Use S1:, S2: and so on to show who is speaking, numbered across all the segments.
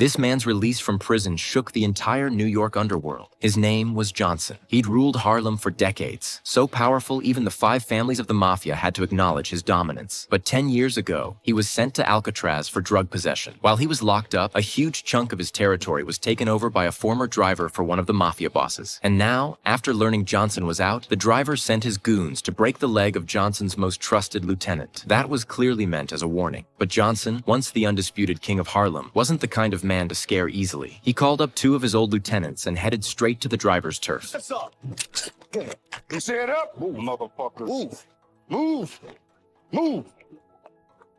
S1: This man's release from prison shook the entire New York underworld. His name was Johnson. He'd ruled Harlem for decades, so powerful even the 5 families of the mafia had to acknowledge his dominance. But 10 years ago, he was sent to Alcatraz for drug possession. While he was locked up, a huge chunk of his territory was taken over by a former driver for one of the mafia bosses. And now, after learning Johnson was out, the driver sent his goons to break the leg of Johnson's most trusted lieutenant. That was clearly meant as a warning. But Johnson, once the undisputed king of Harlem, wasn't the kind of man to scare easily. He called up 2 of his old lieutenants and headed straight to the driver's turf.
S2: What's up? You set up? Move, motherfucker. Move. Move. Move.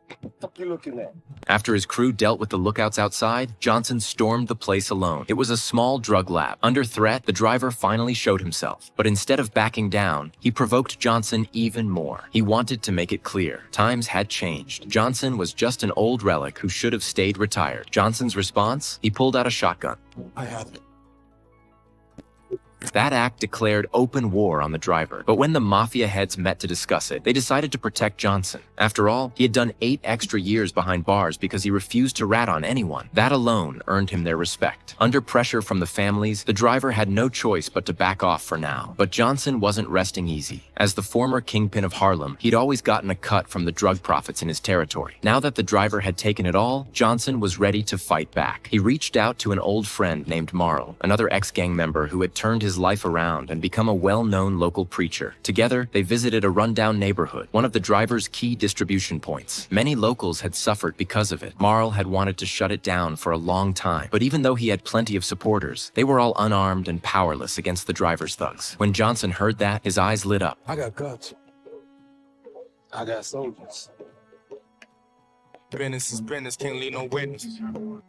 S2: What the fuck you looking at?
S1: After his crew dealt with the lookouts outside, Johnson stormed the place alone. It was a small drug lab. Under threat, the driver finally showed himself. But instead of backing down, he provoked Johnson even more. He wanted to make it clear. Times had changed. Johnson was just an old relic who should have stayed retired. Johnson's response? He pulled out a shotgun.
S2: I have it.
S1: That act declared open war on the driver. But when the mafia heads met to discuss it, they decided to protect Johnson. After all, he had done 8 extra years behind bars because he refused to rat on anyone. That alone earned him their respect. Under pressure from the families, the driver had no choice but to back off for now. But Johnson wasn't resting easy. As the former kingpin of Harlem, he'd always gotten a cut from the drug profits in his territory. Now that the driver had taken it all, Johnson was ready to fight back. He reached out to an old friend named Marl, another ex-gang member who had turned his life around and become a well-known local preacher. Together, they visited a rundown neighborhood, one of the driver's key distribution points. Many locals had suffered because of it. Marl had wanted to shut it down for a long time, but even though he had plenty of supporters, they were all unarmed and powerless against the driver's thugs. When Johnson heard that, his eyes lit up.
S2: I got guts. I got soldiers.
S3: Business is business, can't leave no witness.